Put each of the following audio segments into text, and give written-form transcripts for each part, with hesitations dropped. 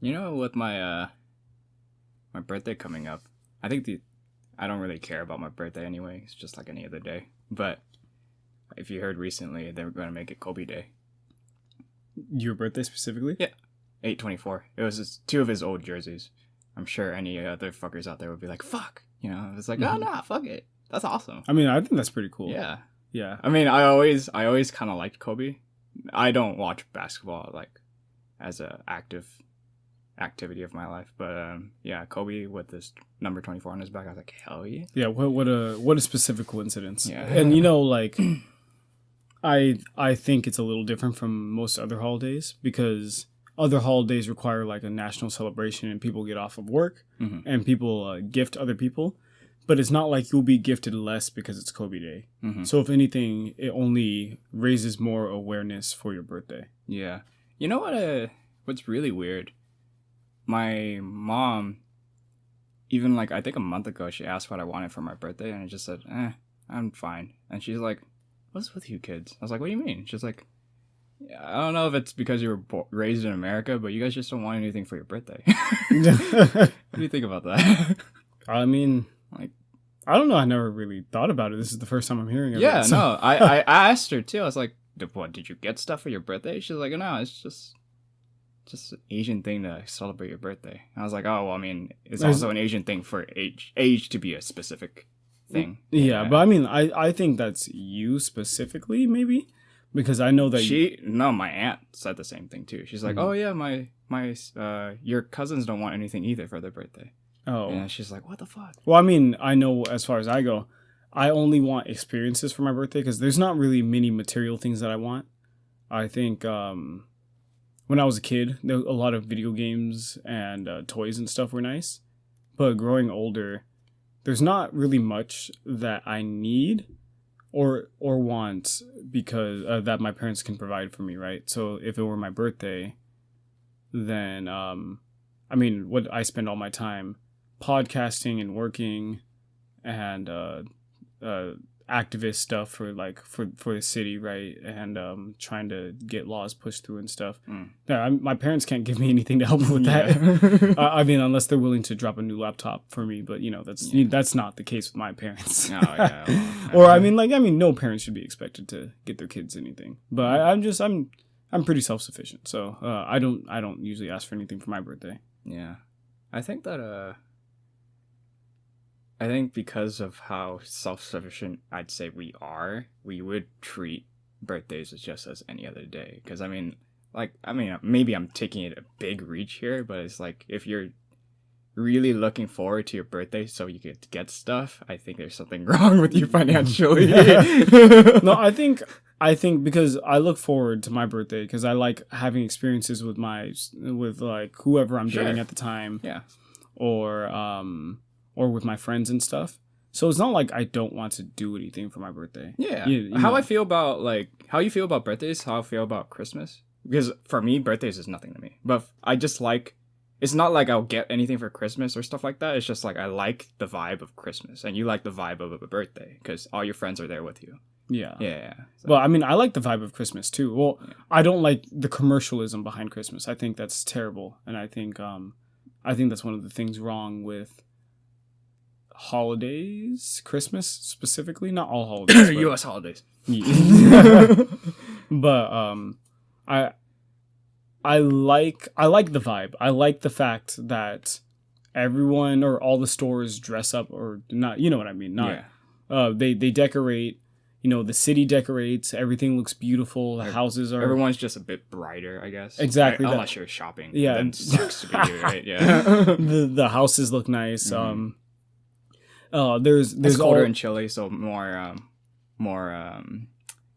with my birthday coming up, I think I don't really care about my birthday anyway. It's just like any other day. But if you heard recently, they're going to make it Kobe Day. Your birthday specifically? Yeah. 8/24. It was just 2 of his old jerseys. I'm sure any other fuckers out there would be like, fuck. It's like, oh, nah, fuck it. That's awesome. I mean, I think that's pretty cool. Yeah. Yeah. I mean, I always kind of liked Kobe. I don't watch basketball like as a activity of my life, but yeah, Kobe with this number 24 on his back, I was like, hell yeah. Yeah, what a specific coincidence. Yeah. And like I think it's a little different from most other holidays because other holidays require like a national celebration and people get off of work and people gift other people. But it's not like you'll be gifted less because it's Kobe Day. Mm-hmm. So if anything, it only raises more awareness for your birthday. Yeah. You know what's really weird? My mom, even like I think a month ago, she asked what I wanted for my birthday, and I just said, I'm fine. And she's like, what's with you kids? I was like, what do you mean? She's like, yeah, I don't know if it's because you were raised in America, but you guys just don't want anything for your birthday. What do you think about that? I mean... I don't know. I never really thought about it. This is the first time I'm hearing it. Yeah, so. No. I asked her too. I was like, "What? Did you get stuff for your birthday?" She's like, "No, it's just an Asian thing to celebrate your birthday." I was like, "Oh, well, I mean, it's also an Asian thing for age to be a specific thing." Yeah, but I mean, I think that's you specifically, maybe, because I know that my aunt said the same thing too. She's like, "Oh yeah, my your cousins don't want anything either for their birthday." Oh. And she's like, what the fuck? Well, I mean, I know as far as I go, I only want experiences for my birthday because there's not really many material things that I want. I think when I was a kid, a lot of video games and toys and stuff were nice. But growing older, there's not really much that I need or want because that my parents can provide for me, right? So if it were my birthday, then, I mean, what I spend all my time podcasting and working and activist stuff for the city, right? And trying to get laws pushed through and stuff. Yeah, my parents can't give me anything to help with that. I mean, unless they're willing to drop a new laptop for me, but that's not the case with my parents. Oh, yeah. Or I mean, no parents should be expected to get their kids anything. But I'm pretty self-sufficient, so I don't usually ask for anything for my birthday. Yeah, I think that I think because of how self-sufficient I'd say we would treat birthdays just as any other day. Because I mean, maybe I'm taking it a big reach here, but it's like if you're really looking forward to your birthday so you get stuff, I think there's something wrong with you financially. No, I think because I look forward to my birthday because I like having experiences with like whoever I'm dating at the time. Yeah. Or with my friends and stuff. So it's not like I don't want to do anything for my birthday. Yeah. How you feel about birthdays, how I feel about Christmas. Because for me, birthdays is nothing to me. But I just it's not like I'll get anything for Christmas or stuff like that. It's just like I like the vibe of Christmas. And you like the vibe of a birthday because all your friends are there with you. Yeah. Yeah. So. Well, I mean, I like the vibe of Christmas too. Well, yeah. I don't like the commercialism behind Christmas. I think that's terrible. And I think that's one of the things wrong with holidays, Christmas specifically, not all holidays, but U.S. holidays. But I like the vibe. I like the fact that everyone or all the stores dress up or not. You know what I mean? They decorate. The city decorates. Everything looks beautiful. The houses are. Everyone's just a bit brighter, I guess. Exactly. Unless you're shopping. Yeah, then it sucks to be here, right? Yeah. the houses look nice. Mm-hmm. There's colder in Chile, so more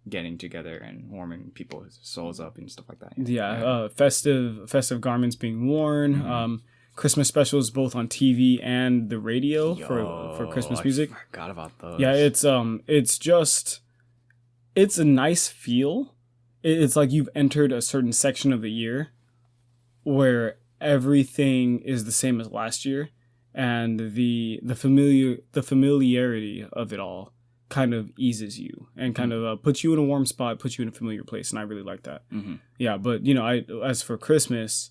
getting together and warming people's souls up and stuff like that. Yeah. Festive garments being worn. Mm-hmm. Christmas specials both on TV and the radio for Christmas music. I forgot about those. Yeah, it's a nice feel. It's like you've entered a certain section of the year where everything is the same as last year. And the familiarity of it all kind of eases you and kind of puts you in a warm spot, puts you in a familiar place, and I really like that. Mm-hmm. Yeah, but as for Christmas,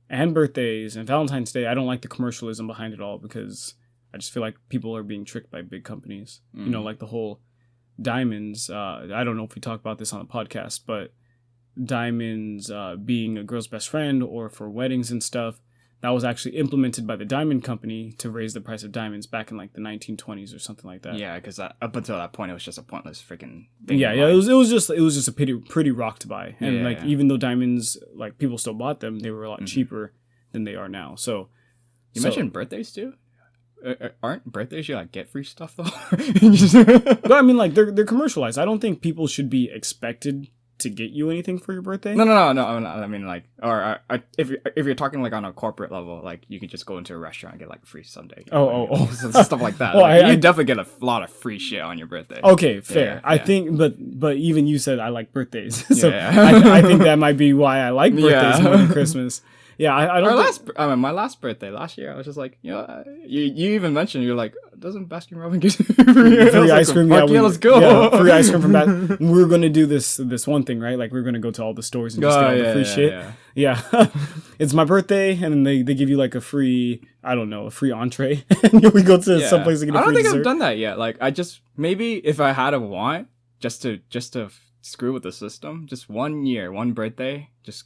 and birthdays and Valentine's Day, I don't like the commercialism behind it all because I just feel like people are being tricked by big companies. You know, like the whole diamonds. I don't know if we talk about this on the podcast, but diamonds being a girl's best friend or for weddings and stuff, that was actually implemented by the diamond company to raise the price of diamonds back in like the 1920s or something like that. Yeah, because up until that point, it was just a pointless freaking thing. Yeah. It was just a pretty rock to buy, and even though diamonds, like, people still bought them, they were a lot cheaper than they are now. So you mentioned birthdays too. Aren't birthdays you like get free stuff though? But I mean, like, they're commercialized. I don't think people should be expected to get you anything for your birthday. No. I mean, like, or if you're talking like on a corporate level, like you could just go into a restaurant and get like a free sundae. Stuff like that. Well, like, you definitely get a lot of free shit on your birthday. Okay, fair. Yeah. I think, but even you said I like birthdays, so I think that might be why I like birthdays more than Christmas. Yeah, I don't. My last birthday last year, I was just like, you know, you even mentioned, you're like, doesn't Baskin Robbins give free ice cream? Like, yeah, let's go. Yeah, free ice cream from Baskin. We were gonna do this one thing, right? Like, we were gonna go to all the stores and just get all the free shit. Yeah. It's my birthday, and then they give you like a free, I don't know, a free entree, and we go to someplace to get a free dessert. I don't think I've done that yet. Like, I just, maybe if I had a want, just to screw with the system, just 1 year, one birthday, just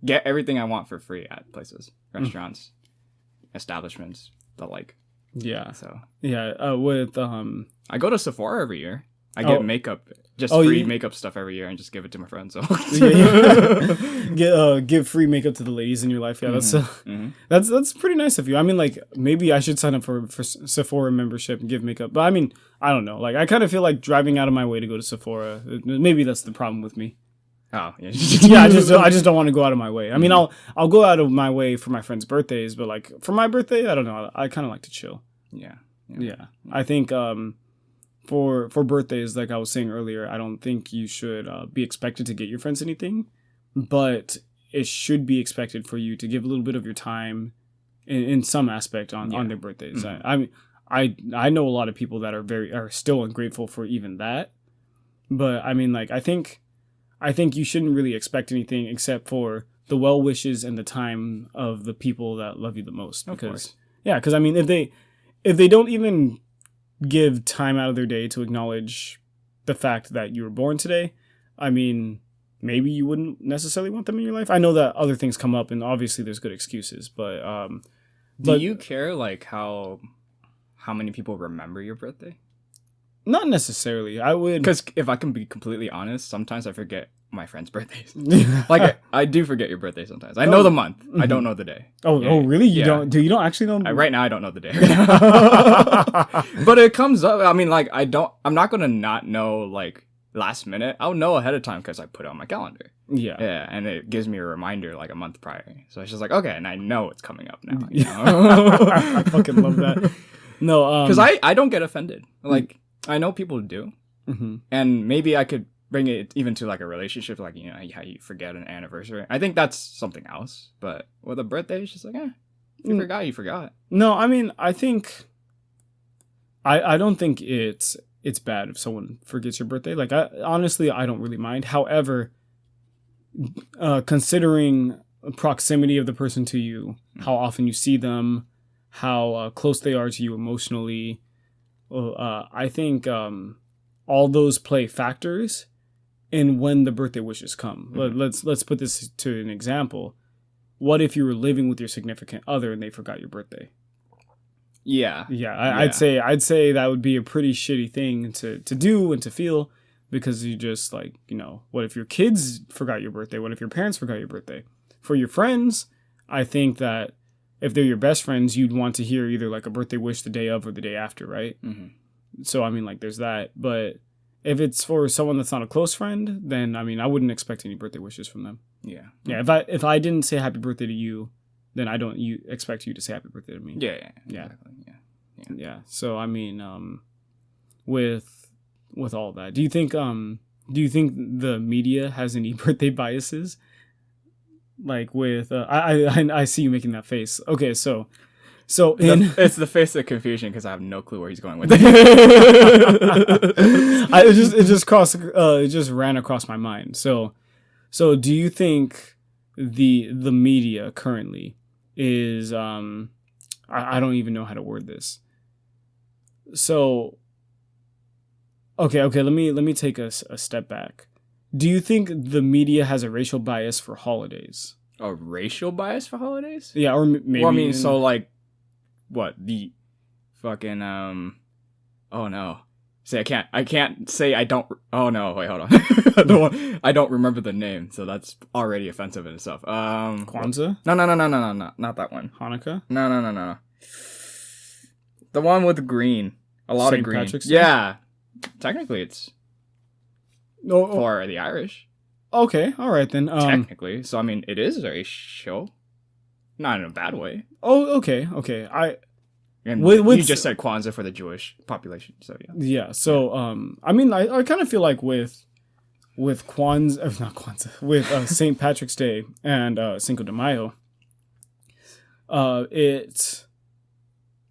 get everything I want for free at places, restaurants, establishments, the like. Yeah. So. Yeah. With I go to Sephora every year. I get makeup, free makeup stuff every year, and just give it to my friends. So give free makeup to the ladies in your life. Yeah, that's pretty nice of you. I mean, like, maybe I should sign up for Sephora membership and give makeup. But I mean, I don't know. Like, I kind of feel like driving out of my way to go to Sephora. Maybe that's the problem with me. Oh yeah. Yeah, I just don't want to go out of my way. I mean, I'll go out of my way for my friends' birthdays, but like for my birthday, I don't know. I kind of like to chill. Yeah. I think for birthdays, like I was saying earlier, I don't think you should be expected to get your friends anything, but it should be expected for you to give a little bit of your time in some aspect on their birthdays. I mean, I know a lot of people that are still ungrateful for even that, but I mean, like, I think you shouldn't really expect anything except for the well wishes and the time of the people that love you the most. Because I mean, if they don't even give time out of their day to acknowledge the fact that you were born today, I mean, maybe you wouldn't necessarily want them in your life. I know that other things come up, and obviously there's good excuses, but do you care like how many people remember your birthday? Not necessarily. I would, because if I can be completely honest, sometimes I forget my friends' birthdays. Like, I do forget your birthday sometimes. I know the month. I don't know the day. Oh, really? You don't? Do you don't actually know? Right now, I don't know the day. But it comes up. I mean, like, I'm not gonna not know like last minute. I'll know ahead of time because I put it on my calendar. Yeah, and it gives me a reminder like a month prior. So it's just like, okay, and I know it's coming up now. You know? I fucking love that. No, because I don't get offended. Like, I know people do, and maybe I could bring it even to like a relationship, like, you know, how you forget an anniversary. I think that's something else. But with a birthday, it's just like, if you forgot, you forgot. No, I mean, I think I don't think it's bad if someone forgets your birthday. Like, honestly, I don't really mind. However, considering proximity of the person to you, how often you see them, how close they are to you emotionally, I think all those play factors in when the birthday wishes come. Let's put this to an example. What if you were living with your significant other and they forgot your birthday? Yeah. I'd say that would be a pretty shitty thing to do and to feel, because you just, like, you know, what if your kids forgot your birthday? What if your parents forgot your birthday? For your friends, I think that if they're your best friends, you'd want to hear either like a birthday wish the day of or the day after, right? So, I mean, like, there's that. But if it's for someone that's not a close friend, then, I mean, I wouldn't expect any birthday wishes from them. Yeah. If I didn't say happy birthday to you, then I don't expect you to say happy birthday to me. Yeah. Exactly. Yeah. So, I mean, with all that, do you think the media has any birthday biases? Like, with I see you making that face. Okay, so it's the face of confusion because I have no clue where he's going with it. It just ran across my mind. So do you think the media currently is I don't even know how to word this. So okay, let me take a step back. Do you think the media has a racial bias for holidays? A racial bias for holidays? Yeah, or maybe. Well, I mean, so like, what the fucking Oh no. See, I can't say I don't. Oh no, wait, hold on. I don't remember the name, so that's already offensive in itself. Kwanzaa? No, not that one. Hanukkah? No. The one with green. A lot St. of green. Patrick's Day? Yeah. Technically, it's Oh, for the Irish. okay, all right then. Technically, so I mean, it is racial, not in a bad way. Oh, okay. And With you just said Kwanzaa for the Jewish population, so yeah. Yeah. So, I mean, I kind of feel like with Kwanzaa, not Kwanzaa, with St. Patrick's Day and Cinco de Mayo,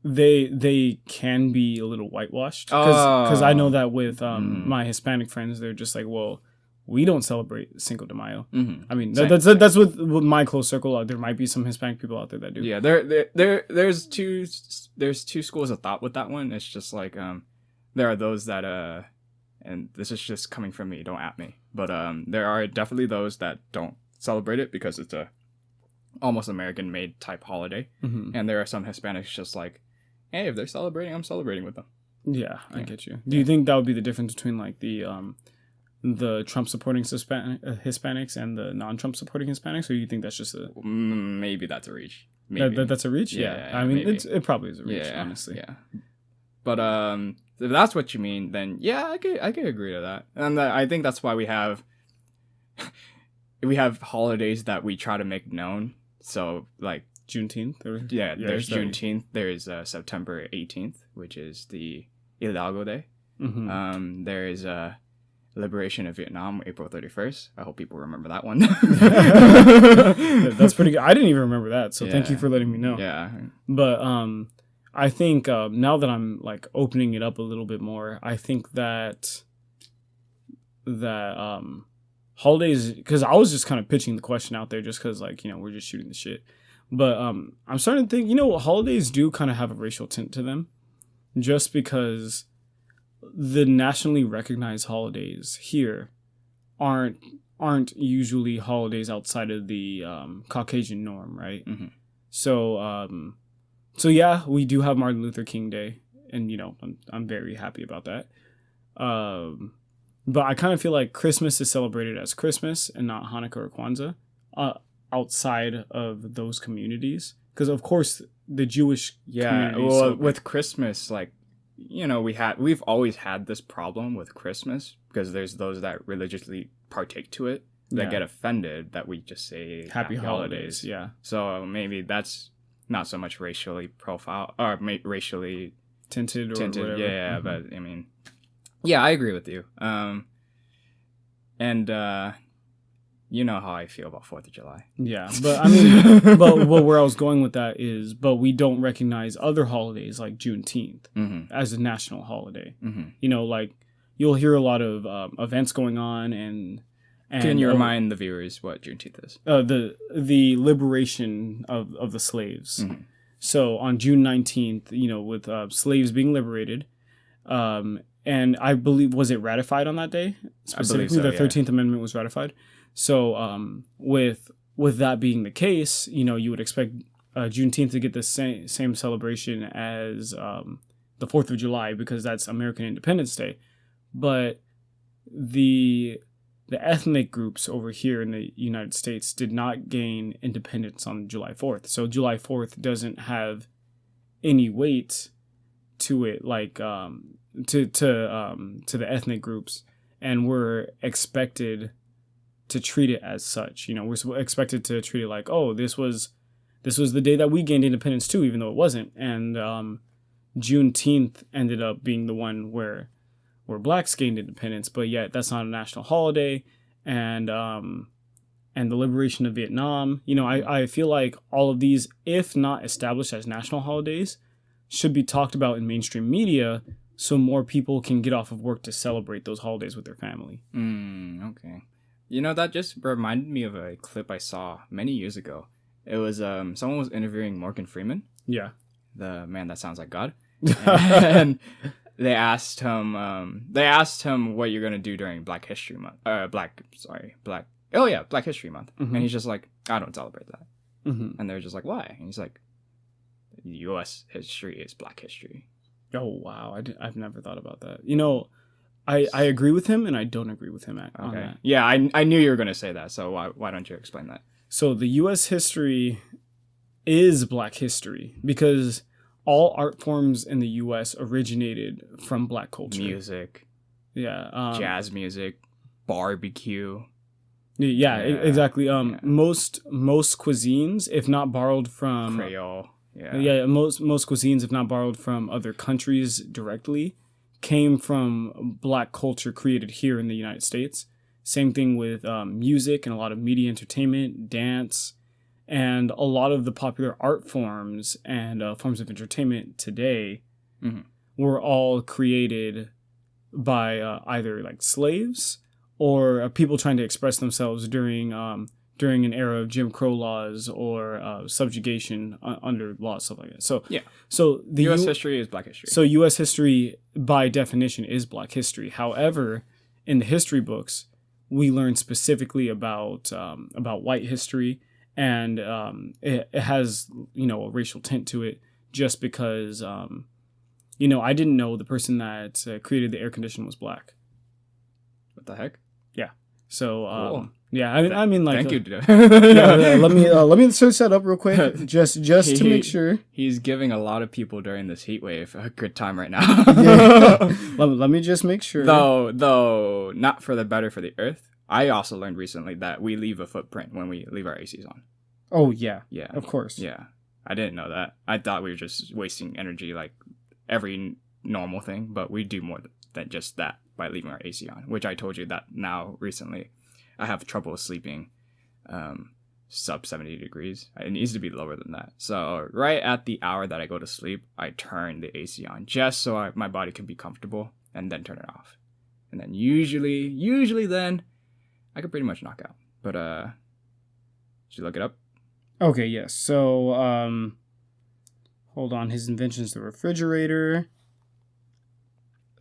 they can be a little whitewashed because I know that with my Hispanic friends, they're just like, well, we don't celebrate Cinco de Mayo. Mm-hmm. I mean, that's with my close circle. There might be some Hispanic people out there that do. Yeah, there's two schools of thought with that one. It's just like there are those that and this is just coming from me. Don't at me, but there are definitely those that don't celebrate it because it's a almost American made type holiday, and there are some Hispanics just like, hey, if they're celebrating, I'm celebrating with them. Yeah, I get you. Do you think that would be the difference between like the Trump supporting Hispanics and the non-Trump supporting Hispanics, or do you think that's just a maybe that's a reach? Maybe. That's a reach. Yeah. I mean, it probably is a reach. Honestly. Yeah. But if that's what you mean, then yeah, I could agree to that, and I think that's why we have holidays that we try to make known. So like Juneteenth. There's Juneteenth. There's September 18th, which is the Hidalgo Day. Mm-hmm. There is Liberation of Vietnam, April 31st. I hope people remember that one. That's pretty good. I didn't even remember that, so thank you for letting me know. Yeah. But I think now that I'm like opening it up a little bit more, I think that holidays, because I was just kind of pitching the question out there just because like, we're just shooting the shit. But I'm starting to think, holidays do kind of have a racial tint to them just because the nationally recognized holidays here aren't usually holidays outside of the Caucasian norm, right? Mm-hmm. So yeah, we do have Martin Luther King Day, and I'm very happy about that. But I kind of feel like Christmas is celebrated as Christmas and not Hanukkah or Kwanzaa outside of those communities, because of course the Jewish community with Christmas, like we've always had this problem with Christmas because there's those that religiously partake to it that get offended that we just say happy holidays. Yeah. So maybe that's not so much racially profile or racially tinted or whatever. Yeah, mm-hmm. But I mean, yeah, I agree with you. And you know how I feel about 4th of July. Yeah, but I mean, but where I was going with that is, but we don't recognize other holidays like Juneteenth as a national holiday. Mm-hmm. Like you'll hear a lot of events going on, and can you remind the viewers what Juneteenth is? The liberation of the slaves. Mm-hmm. So on June 19th, with slaves being liberated, and I believe, was it ratified on that day? Specifically, the 13th Amendment was ratified. So with that being the case, you would expect Juneteenth to get the same celebration as the 4th of July because that's American Independence Day. But the ethnic groups over here in the United States did not gain independence on July 4th. So July 4th doesn't have any weight to it, like to the ethnic groups, and we're expected to treat it as such. We're expected to treat it like, oh, this was the day that we gained independence too, even though it wasn't. And Juneteenth ended up being the one where blacks gained independence, but yet that's not a national holiday. And the liberation of Vietnam, I feel like all of these, if not established as national holidays, should be talked about in mainstream media so more people can get off of work to celebrate those holidays with their family. Okay. That just reminded me of a clip I saw many years ago. It was someone was interviewing Morgan Freeman, Yeah. the man that sounds like God, and they asked him what you're gonna do during Black History Month. Black History Month, Mhm. and he's just like, I don't celebrate that. Mm-hmm. And they're just like, why? And he's like, U.S. history is Black history. Oh wow, I've never thought about that. You know, I agree with him and I don't agree with him on Okay. that. Yeah, I knew you were gonna say that. So why don't you explain that? So the U.S. history is Black history because all art forms in the U.S. originated from Black culture. Music, Yeah. jazz music, barbecue. Yeah, Yeah, exactly. yeah. Most cuisines, if not borrowed from Creole. Yeah. yeah, most cuisines, if not borrowed from other countries directly, came from Black culture created here in the United States. Same thing with music and a lot of media entertainment, dance, and a lot of the popular art forms and forms of entertainment today Mhm. were all created by either like slaves or people trying to express themselves during an era of Jim Crow laws or subjugation under laws, stuff like that. So Yeah. so the U.S. history is Black history. so U.S. history, by definition, is Black history. However, in the history books, we learn specifically about white history, and it has a racial tint to it, just because I didn't know the person that created the air conditioner was Black. What the heck? So Cool. yeah, I mean, like, Thank you. Dude. let me search that up real quick, just to make sure. He's giving a lot of people during this heat wave a good time right now. Yeah. let me just make sure. Though not for the better for the earth. I also learned recently that we leave a footprint when we leave our ACs on. Oh yeah, Yeah. of course. Yeah. I didn't know that. I thought we were just wasting energy like every normal thing, but we do more than just that by leaving our AC on, which I told you that now recently I have trouble sleeping sub 70 degrees. It needs to be lower than that. So right at the hour that I go to sleep, I turn the AC on just so my body can be comfortable, and then turn it off. And then usually then I could pretty much knock out. But should you look it up? Okay, yes. So hold on. His invention's the refrigerator.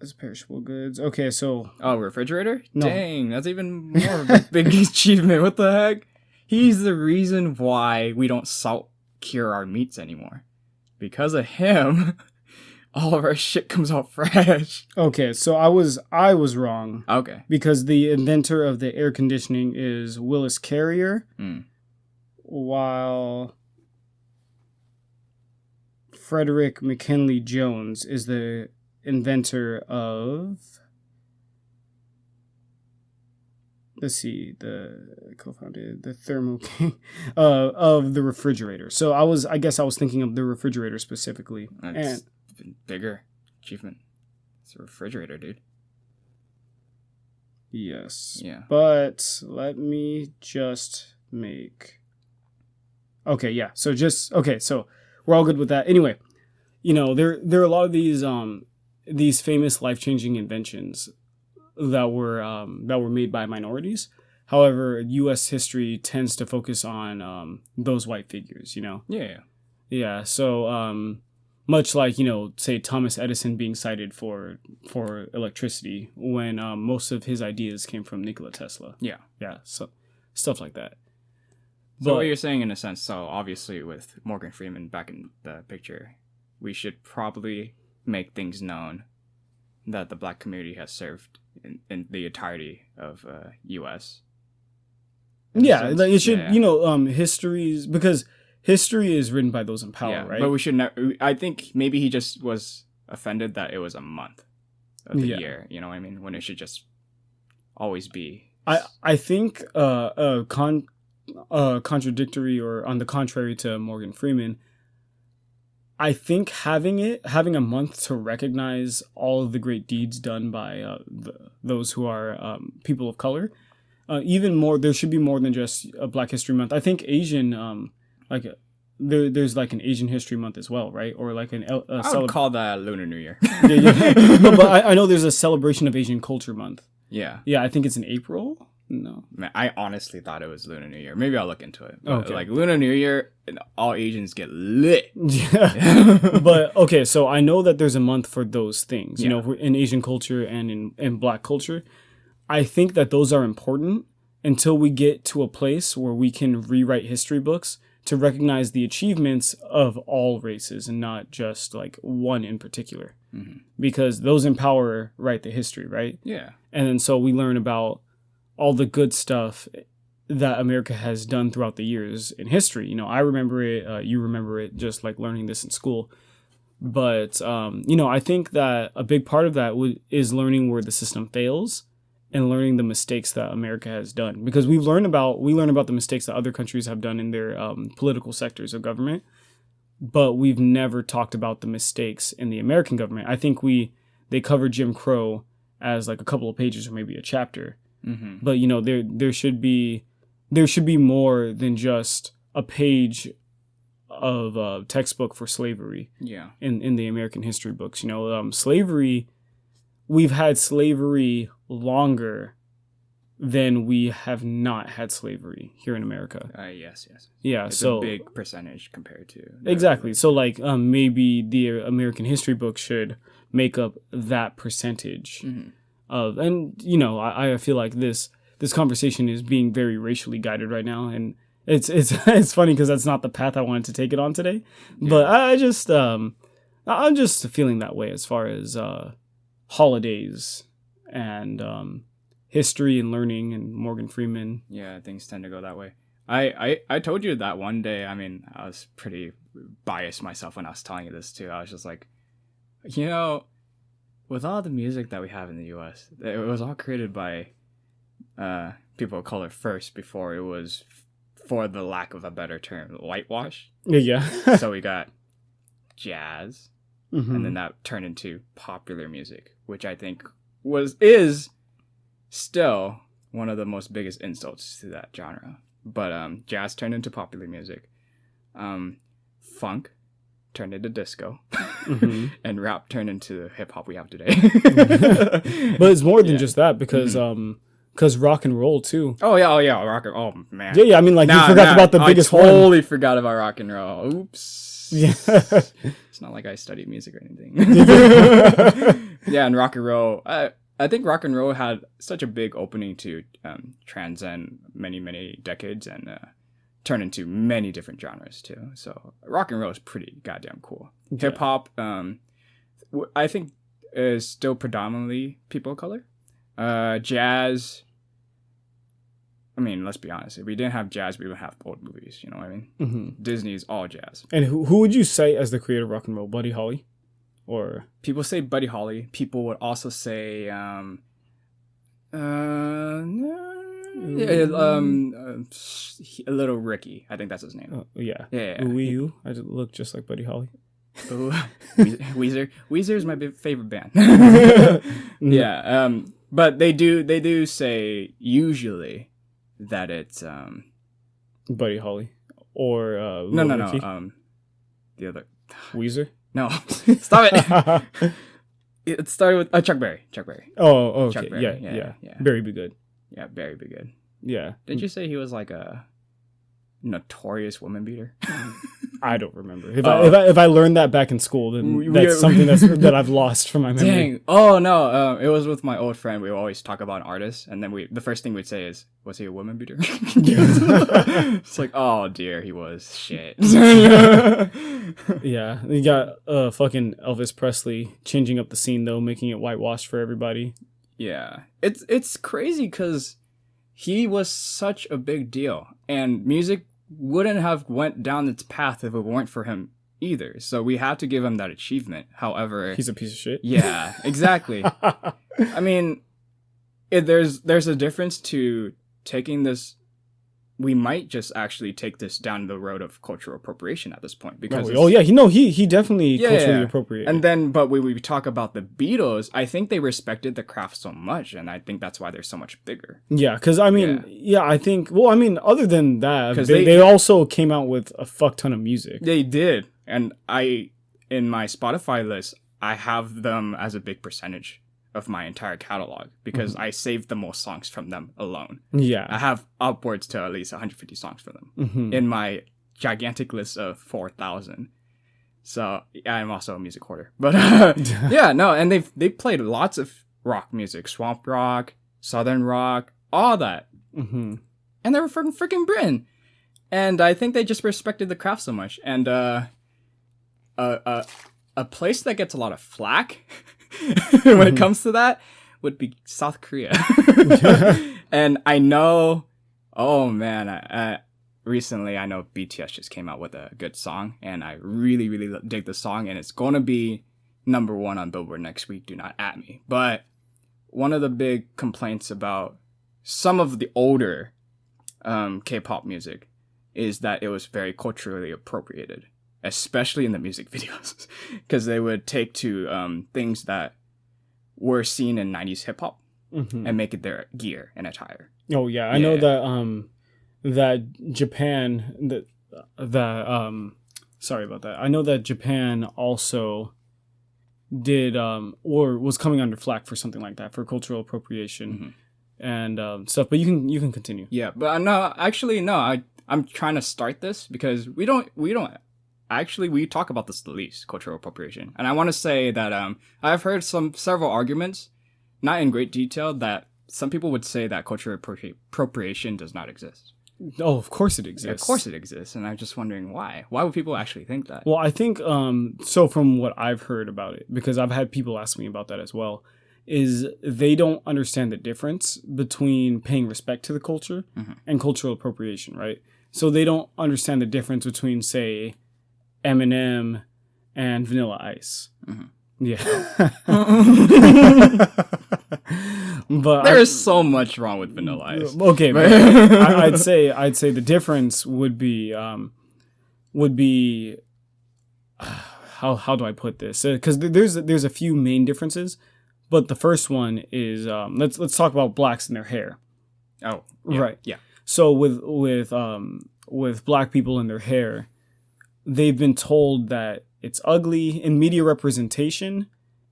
As perishable goods. Okay, so Refrigerator? No. Dang, that's even more of a big achievement. What the heck? He's the reason why we don't salt cure our meats anymore. Because of him, all of our shit comes out fresh. okay, so I was wrong Okay. because the inventor of the air conditioning is Willis Carrier, while Frederick McKinley Jones is the inventor of, let's see, the co-founded the Thermo King of the refrigerator. So I guess I was thinking of the refrigerator specifically. That's bigger achievement. It's a refrigerator, dude. Yes. Yeah. But let me just make. Okay, yeah. So we're all good with that. Anyway, there are a lot of these famous life-changing inventions that were made by minorities. However, U.S. history tends to focus on those white figures. Yeah. Yeah. So much like say Thomas Edison being cited for electricity when most of his ideas came from Nikola Tesla. Yeah. Yeah. So stuff like that. So what you're saying, in a sense, so obviously with Morgan Freeman back in the picture, we should probably make things known that the Black community has served in the entirety of U.S. Yeah, sense. like it should, Yeah. histories, because history is written by those in power, Yeah, right? but we should I think maybe he just was offended that it was a month of the year. You know what I mean? When it should just always be. I think contradictory or on the contrary to Morgan Freeman, I think having a month to recognize all of the great deeds done by those who are people of color, even more, there should be more than just a Black History Month. I think Asian, there's like an Asian History Month as well, right? Or like I would call that Lunar New Year. No, but I know there's a celebration of Asian Culture Month. Yeah. Yeah, I think it's in April. No. Man, I honestly thought it was Lunar New Year. Maybe I'll look into it. But Okay. like Lunar New Year, all Asians get lit. Yeah. But okay, so I know that there's a month for those things. You Yeah. know, in Asian culture and in Black culture, I think that those are important until we get to a place where we can rewrite history books to recognize the achievements of all races and not just like one in particular, because those empower write the history, right? Yeah. And then so we learn about all the good stuff that America has done throughout the years in history. You know, I remember it, you remember it, just like learning this in school. But, you know, I think that a big part of that is learning where the system fails and learning the mistakes that America has done. Because we learn about the mistakes that other countries have done in their political sectors of government, but we've never talked about the mistakes in the American government. I think they covered Jim Crow as like a couple of pages or maybe a chapter. Mm-hmm. But you know, there should be more than just a page of a textbook for slavery. Yeah. In the American history books, you know, slavery. We've had slavery longer than we have not had slavery here in America. Yes. Yeah, It's so a big percentage compared to exactly. So like maybe the American history book should make up that percentage. Mm-hmm. And you know, I feel like this conversation is being very racially guided right now, and it's funny because that's not the path I wanted to take it on today. Yeah. But I'm just feeling that way as far as holidays and history and learning and Morgan Freeman. Yeah, things tend to go that way. I told you that one day. I mean, I was pretty biased myself when I was telling you this too. I was just like, you know, with all the music that we have in the U.S., it was all created by people of color first before it was, for the lack of a better term, whitewash. Yeah. So we got jazz, and then that turned into popular music, which I think is still one of the most biggest insults to that genre. But jazz turned into popular music. Funk turned into disco. And rap turned into the hip hop we have today. But it's more than just that, because rock and roll too. Oh yeah, rock and oh man. Yeah. I mean, like, you forgot about the biggest one. I totally forgot about rock and roll. Oops. Yeah. It's not like I studied music or anything. Yeah, and rock and roll. I think rock and roll had such a big opening to transcend many decades and turn into many different genres too. So rock and roll is pretty goddamn cool. Yeah. Hip hop, I think, is still predominantly people of color. Jazz. I mean, let's be honest. If we didn't have jazz, we would have old movies. You know what I mean? Mm-hmm. Disney's all jazz. And who would you say as the creator of rock and roll? Buddy Holly, or people say Buddy Holly. People would also say, Little Ricky. I think that's his name. Yeah. Yeah. You? I look just like Buddy Holly. Weezer. Weezer is my favorite band. Yeah. But they do say usually that it's Buddy Holly or no Ricky? the other Weezer. No, stop it. It started with Chuck Berry. Oh, okay. Chuck Berry. Yeah. Berry be good. Yeah, Berry be good. Yeah. Did you say he was like a notorious woman beater? I don't remember. If I learned that back in school, then that's something that I've lost from my memory. Dang. Oh no. It was with my old friend. We always talk about an artist, and then the first thing we'd say is, "Was he a woman beater?" It's like, oh dear, he was. Shit. Yeah, you got fucking Elvis Presley changing up the scene though, making it whitewashed for everybody. Yeah, it's crazy because he was such a big deal, and music wouldn't have went down its path if it weren't for him either. So we had to give him that achievement. However, he's a piece of shit. Yeah, exactly. I mean, there's a difference to taking this. We might just actually take this down the road of cultural appropriation at this point, because he definitely culturally appropriated. And then, but when we talk about the Beatles, I think they respected the craft so much, and I think that's why they're so much bigger. Yeah, because I mean, I think. Well, I mean, other than that, they also came out with a fuck ton of music. They did, and in my Spotify list, I have them as a big percentage of my entire catalog because I saved the most songs from them alone. Yeah. I have upwards to at least 150 songs for them in my gigantic list of 4,000. So yeah, I'm also a music hoarder. But yeah, no, and they played lots of rock music, swamp rock, southern rock, all that. And they were from freaking Britain. And I think they just respected the craft so much. And a place that gets a lot of flack when it comes to that would be South Korea. And I know, oh man, recently I know BTS just came out with a good song, and I really, really dig the song, and it's going to be #1 on Billboard next week. Do not at me. But one of the big complaints about some of the older K-pop music is that it was very culturally appropriated, especially in the music videos, because they would take to things that were seen in 90s hip-hop and make it their gear and attire. Oh yeah, I know that that Japan sorry about that. I know that Japan also did or was coming under flack for something like that, for cultural appropriation and stuff. But you can continue. Yeah, but no, actually no. I'm trying to start this because we don't actually, we talk about this the least, cultural appropriation. And I want to say that I've heard several arguments, not in great detail, that some people would say that cultural appropriation does not exist. Oh, of course it exists. Of course it exists. And I'm just wondering why. Why would people actually think that? Well, I think, so from what I've heard about it, because I've had people ask me about that as well, is they don't understand the difference between paying respect to the culture and cultural appropriation, right? So they don't understand the difference between, say, Eminem and Vanilla Ice. Yeah. But there is so much wrong with Vanilla Ice. Okay, but I'd say the difference would be how do I put this? Because there's a few main differences, but the first one is let's talk about blacks and their hair. Oh, yeah, right. Yeah. So with black people and their hair, they've been told that it's ugly in media representation,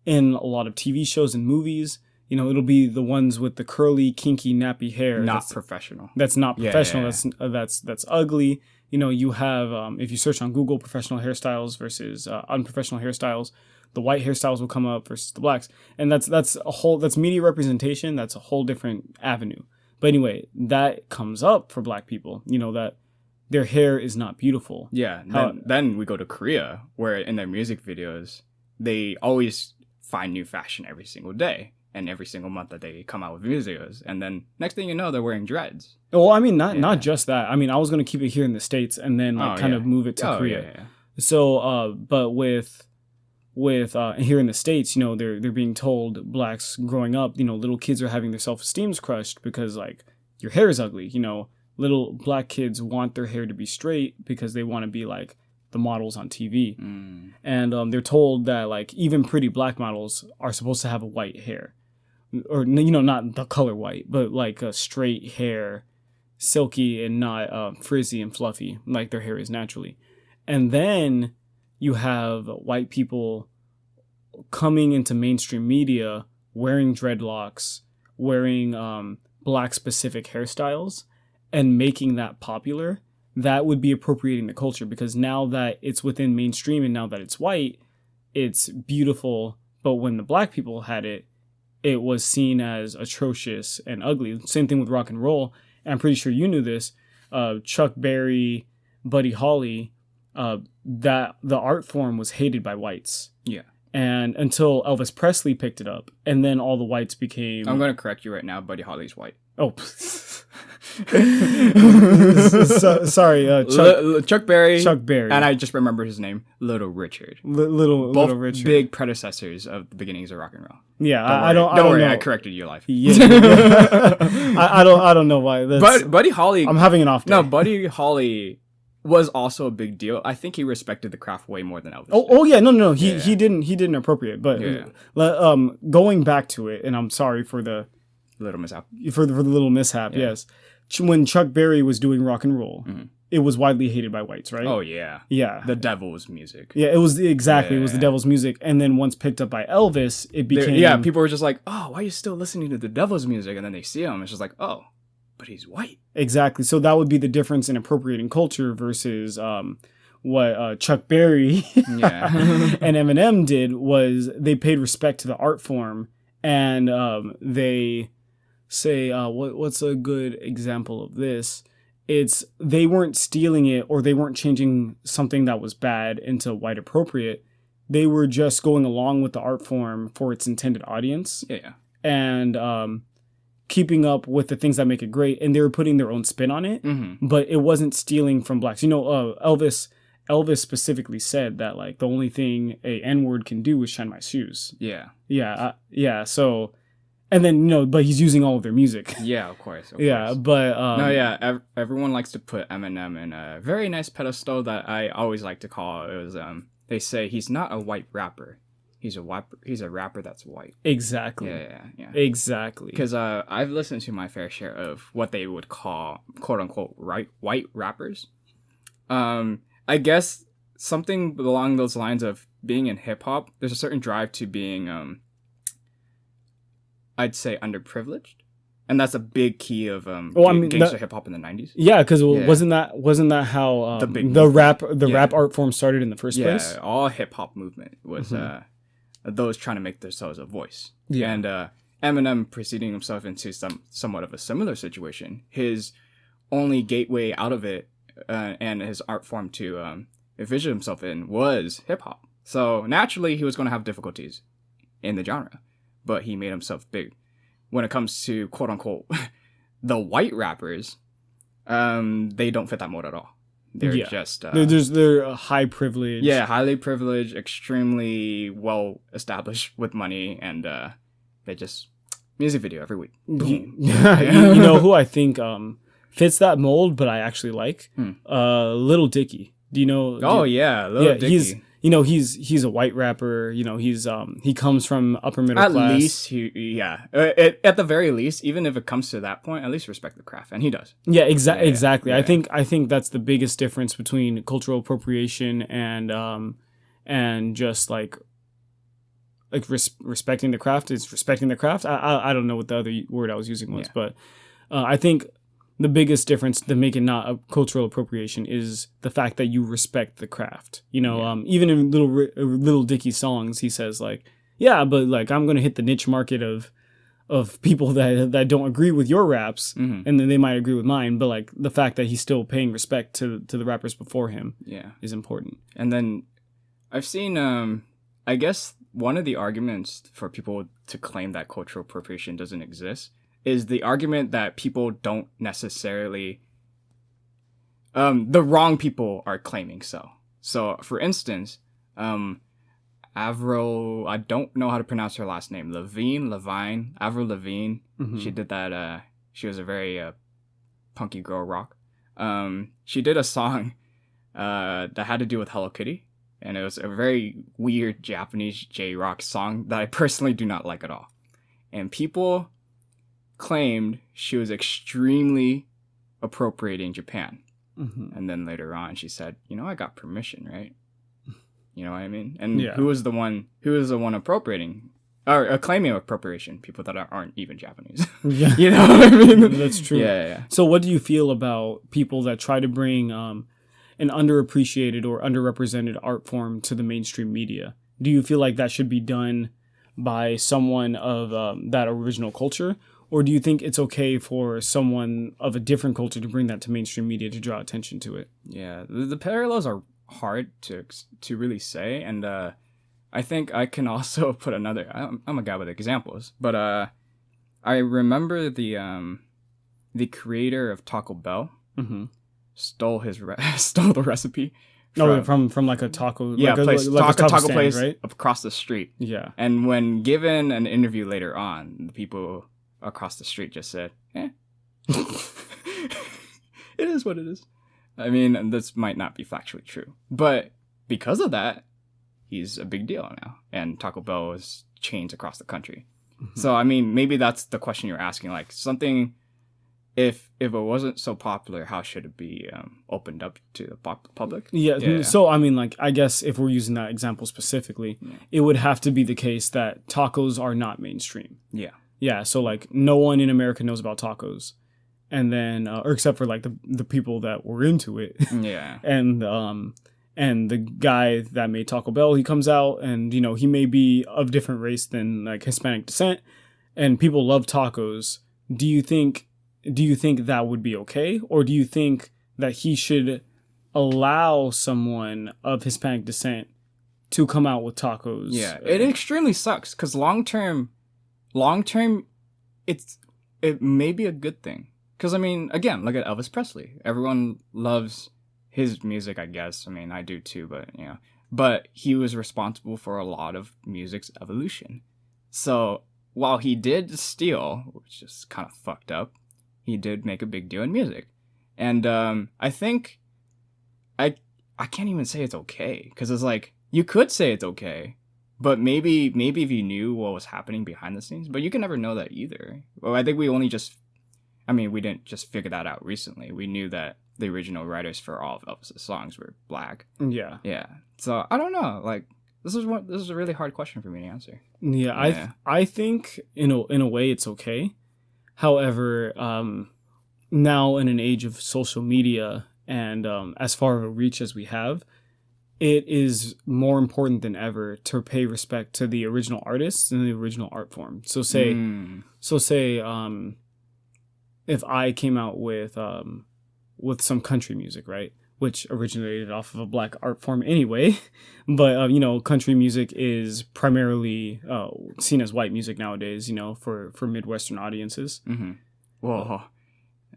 in a lot of TV shows and movies. You know, it'll be the ones with the curly, kinky, nappy hair. Not professional. That's not professional. Yeah. That's ugly. You know, you have if you search on Google professional hairstyles versus unprofessional hairstyles, the white hairstyles will come up versus the blacks, and that's media representation. That's a whole different avenue. But anyway, that comes up for black people. You know, that their hair is not beautiful. Yeah. Then we go to Korea, where in their music videos, they always find new fashion every single day and every single month that they come out with videos. And then next thing you know, they're wearing dreads. Well, I mean, not just that. I mean, I was going to keep it here in the States and then kind of move it to Korea. Yeah. So, but with here in the States, you know, they're being told, blacks growing up, you know, little kids are having their self-esteems crushed because, like, your hair is ugly. You know, little black kids want their hair to be straight because they want to be like the models on TV. And they're told that, like, even pretty black models are supposed to have a white hair. Or, you know, not the color white, but like a straight hair, silky and not frizzy and fluffy like their hair is naturally. And then you have white people coming into mainstream media wearing dreadlocks, wearing black specific hairstyles, and making that popular. That would be appropriating the culture, because now that it's within mainstream and now that it's white, it's beautiful. But when the black people had it, it was seen as atrocious and ugly. Same thing with rock and roll. And I'm pretty sure you knew this. Chuck Berry, Buddy Holly, that the art form was hated by whites. Yeah. And until Elvis Presley picked it up, and then all the whites became... I'm going to correct you right now. Buddy Holly's white. Oh, sorry, Chuck Berry. Chuck Berry, and I just remember his name, Little Richard. Little Richard. Big predecessors of the beginnings of rock and roll. Yeah, don't worry. I corrected your life. Yeah. I don't know why. But Buddy Holly. I'm having an off day. No, Buddy Holly was also a big deal. I think he respected the craft way more than Elvis. Oh yeah, no. He didn't appropriate. But going back to it, and I'm sorry for the little mishap. For the little mishap. Yeah. Yes, when Chuck Berry was doing rock and roll, it was widely hated by whites, right? Oh yeah, Yeah. the devil's music. Yeah, it was exactly. It was the Yeah. devil's music, and then once picked up by Elvis, it became People were just like, "Oh, why are you still listening to the devil's music?" And then they see him, it's just like, "Oh, but he's white." exactly. So that would be the difference in appropriating culture versus what Chuck Berry Yeah. and Eminem did was they paid respect to the art form, and they say what's a good example of this? It's they weren't stealing it or they weren't changing something that was bad into white appropriate. They were just going along with the art form for its intended audience Yeah. and keeping up with the things that make it great. And they were putting their own spin on it, Mm-hmm. but it wasn't stealing from blacks. Elvis specifically said that like the only thing a N-word can do is shine my shoes. Yeah. Yeah. So, and then but he's using all of their music. Yeah, of course. Yeah, but No, yeah. Everyone likes to put Eminem in a very nice pedestal that I always like to call. It was they say he's not a white rapper. He's a rapper that's white. Exactly. Yeah. Exactly. Because I've listened to my fair share of what they would call "quote unquote" white rappers. I guess something along those lines of being in hip hop. There's a certain drive to being I'd say underprivileged, and that's a big key of gangster hip hop in the 90s. Yeah, because wasn't that how the rap art form started in the first place? Yeah, all hip hop movement was those trying to make themselves a voice. Yeah. And Eminem preceding himself into somewhat of a similar situation. His only gateway out of it and his art form to envision himself in was hip hop. So naturally, he was going to have difficulties in the genre, but he made himself big. When it comes to quote unquote the white rappers, they don't fit that mold at all. They're just they're high privilege. Yeah, highly privileged, extremely well established with money, and they just music video every week. You know who I think fits that mold, but I actually like Little Dicky. Do you know? Little Dicky. He's a white rapper. He comes from upper middle class. At least at the very least, even if it comes to that point, at least respect the craft, and he does. Yeah, exactly. Yeah. I think that's the biggest difference between cultural appropriation and just like respecting the craft is respecting the craft. I don't know what the other word I was using was, but I think the biggest difference to make it not a cultural appropriation is the fact that you respect the craft. Even in Little Dicky songs, he says like, yeah, but like I'm gonna hit the niche market of people that don't agree with your raps, and then they might agree with mine. But like the fact that he's still paying respect to the rappers before him, is important. And then I've seen, I guess one of the arguments for people to claim that cultural appropriation doesn't exist is the argument that people don't necessarily, the wrong people are claiming so. So, for instance, Avril, I don't know how to pronounce her last name, Avril Lavigne, she did that, she was a very punky girl rock. She did a song that had to do with Hello Kitty, and it was a very weird Japanese J-rock song that I personally do not like at all. And people claimed she was extremely appropriating Japan. And then later on she said, I got permission, right? You know what I mean? And who was the one appropriating or claiming appropriation? People that aren't even Japanese. Yeah. You know what I mean? That's true. Yeah. So what do you feel about people that try to bring an underappreciated or underrepresented art form to the mainstream media? Do you feel like that should be done by someone of that original culture? Or do you think it's okay for someone of a different culture to bring that to mainstream media to draw attention to it? Yeah, the parallels are hard to really say, and I think I can also put another. I'm a guy with examples, but I remember the creator of Taco Bell stole the recipe. From like a taco, place, like a taco stand, place right? Across the street. Yeah, and when given an interview later on, the people across the street just said, it is what it is. I mean, this might not be factually true, but because of that, he's a big deal now, and Taco Bell is chains across the country. So, I mean, maybe that's the question you're asking, like something if it wasn't so popular, how should it be opened up to the public? Yeah. So I mean, like, I guess if we're using that example specifically, it would have to be the case that tacos are not mainstream. Yeah. Yeah. So like, no one in America knows about tacos, and then or except for like the people that were into it. Yeah. And the guy that made Taco Bell, he comes out, and you know, he may be of different race than like Hispanic descent, and people love tacos. Do you think that would be okay, or do you think that he should allow someone of Hispanic descent to come out with tacos? Yeah, it extremely sucks because long term, it may be a good thing. Because I mean, again, look at Elvis Presley. Everyone loves his music, I guess. I mean, I do too, but he was responsible for a lot of music's evolution. So while he did steal, which is kind of fucked up, he did make a big deal in music. And I think I can't even say it's okay, because it's like, you could say it's okay, but maybe if you knew what was happening behind the scenes, but you can never know that either. Well, I think we didn't just figure that out recently. We knew that the original writers for all of Elvis's songs were black. Yeah. So I don't know. Like, this is a really hard question for me to answer. Yeah. I think in a way it's okay. However, now in an age of social media and as far of a reach as we have, it is more important than ever to pay respect to the original artists and the original art form. So say if I came out with some country music, right, which originated off of a black art form anyway, but you know, country music is primarily seen as white music nowadays, you know, for Midwestern audiences. Mm-hmm. Well,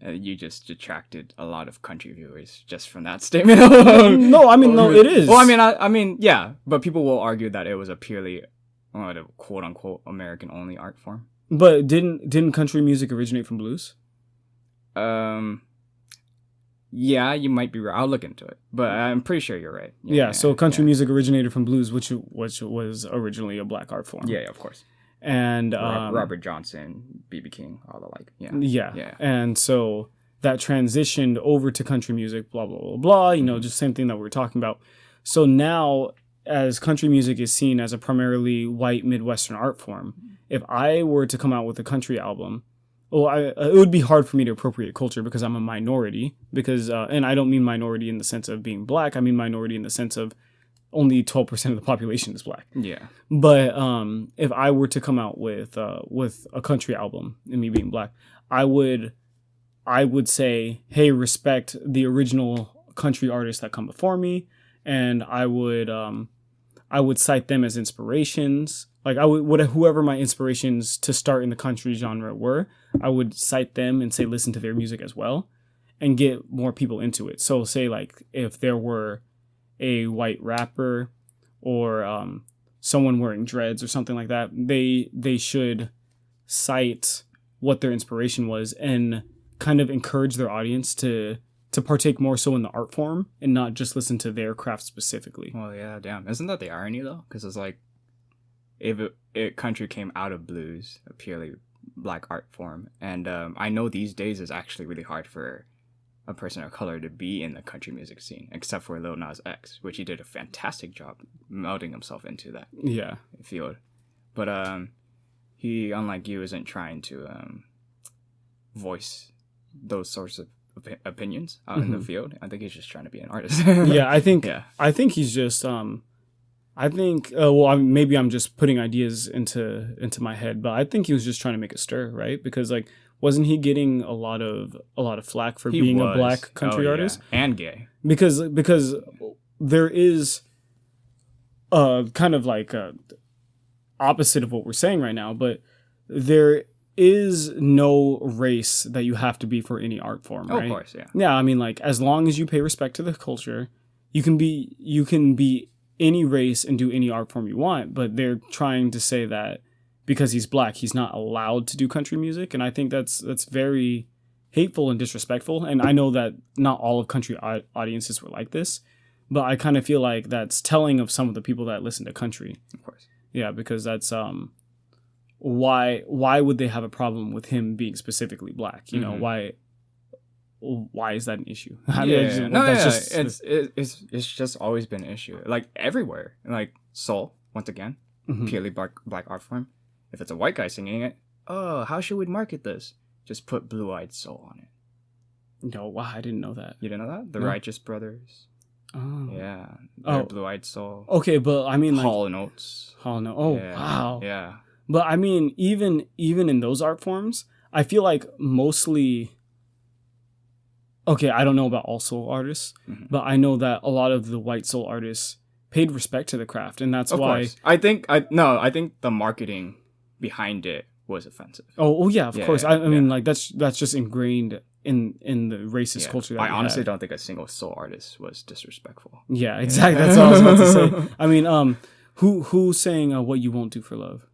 you just detracted a lot of country viewers just from that statement. No, I mean, no, it is. Well, I mean, yeah, but people will argue that it was a purely quote unquote American only art form. But didn't country music originate from blues? Yeah, you might be right. I'll look into it, but I'm pretty sure you're right. Yeah, so country music originated from blues, which was originally a black art form. Yeah, of course. And Robert Johnson, B.B. King, all the like. Yeah. And so that transitioned over to country music, blah, blah, blah, blah, you know, just same thing that we were talking about. So now, as country music is seen as a primarily white Midwestern art form, if I were to come out with a country album, it would be hard for me to appropriate culture because I'm a minority. And I don't mean minority in the sense of being black. I mean minority in the sense of only 12% of the population is black. Yeah. But if I were to come out with a country album and me being black, I would say, hey, respect the original country artists that come before me, and I would cite them as inspirations. Like whoever my inspirations to start in the country genre were, I would cite them and say listen to their music as well, and get more people into it. So say like if there were a white rapper or someone wearing dreads or something like that, they should cite what their inspiration was and kind of encourage their audience to partake more so in the art form and not just listen to their craft specifically. Well, yeah, damn. Isn't that the irony though? Because it's like, if country came out of blues, a purely black art form, and I know these days it's actually really hard for a person of color to be in the country music scene, except for Lil Nas X, which he did a fantastic job melding himself into that field. But he, unlike you, isn't trying to voice those sorts of opinions out in the field. I think he's just trying to be an artist. I think he's just maybe I'm just putting ideas into my head, but I think he was just trying to make a stir, right? Because like, wasn't he getting a lot of flack for being a black country artist and gay? Because there is kind of like a opposite of what we're saying right now, but there is no race that you have to be for any art form, right? Of course, yeah. Yeah, I mean, like, as long as you pay respect to the culture, you can be any race and do any art form you want, but they're trying to say that because he's black, he's not allowed to do country music, and I think that's very hateful and disrespectful. And I know that not all of country audiences were like this, but I kind of feel like that's telling of some of the people that listen to country. Of course. Yeah, because that's why would they have a problem with him being specifically black? You know, why is that an issue? It's just always been an issue, like everywhere. Like soul, once again, purely black art form. If it's a white guy singing it, oh, how should we market this? Just put Blue-Eyed Soul on it. No, wow, I didn't know that. You didn't know that? The Righteous Brothers. Oh. Yeah. Blue-Eyed Soul. Okay, but I mean, like... Hall & Oates. Hall & Oates. Oh, yeah. Wow. Yeah. But I mean, even in those art forms, I feel like mostly... Okay, I don't know about all soul artists, but I know that a lot of the white soul artists paid respect to the craft, and that's why... Course. I think the marketing behind it was offensive. Oh yeah, of course. I mean, like, that's just ingrained in the racist culture that I honestly don't think a single soul artist was disrespectful. Yeah, exactly. That's what I was about to say. I mean, who sang "What You Won't Do for Love"?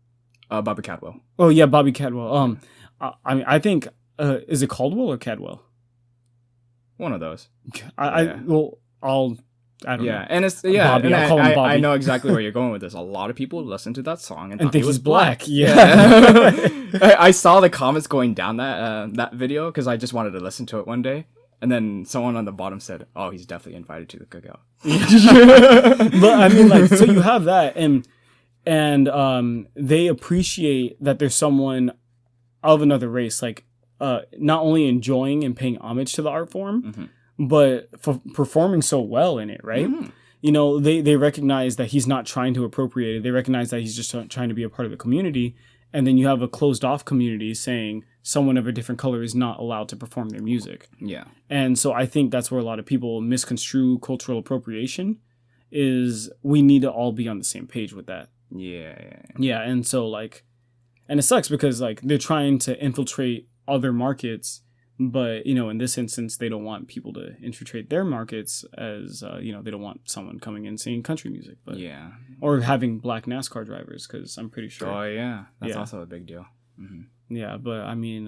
Bobby Cadwell. Oh yeah, Bobby Cadwell. I mean, I think is it Caldwell or Cadwell? One of those. I don't know. Yeah, and it's Bobby. And I'll call him Bobby. I know exactly where you're going with this. A lot of people listen to that song and think he was black. Yeah. I saw the comments going down that video because I just wanted to listen to it one day, and then someone on the bottom said, "Oh, he's definitely invited to the cookout." But I mean, like, so you have that, and they appreciate that there's someone of another race, like, not only enjoying and paying homage to the art form, but for performing so well in it, right? You know, they recognize that he's not trying to appropriate it. They recognize that he's just trying to be a part of the community. And then you have a closed off community saying someone of a different color is not allowed to perform their music. Yeah. And so I think that's where a lot of people misconstrue cultural appropriation, is we need to all be on the same page with that. Yeah. And so, like, and it sucks because, like, they're trying to infiltrate other markets, but, you know, in this instance, they don't want people to infiltrate their markets, as, you know, they don't want someone coming in singing country music, but or having black NASCAR drivers, because I'm pretty sure. Oh yeah, that's also a big deal. Yeah, but I mean,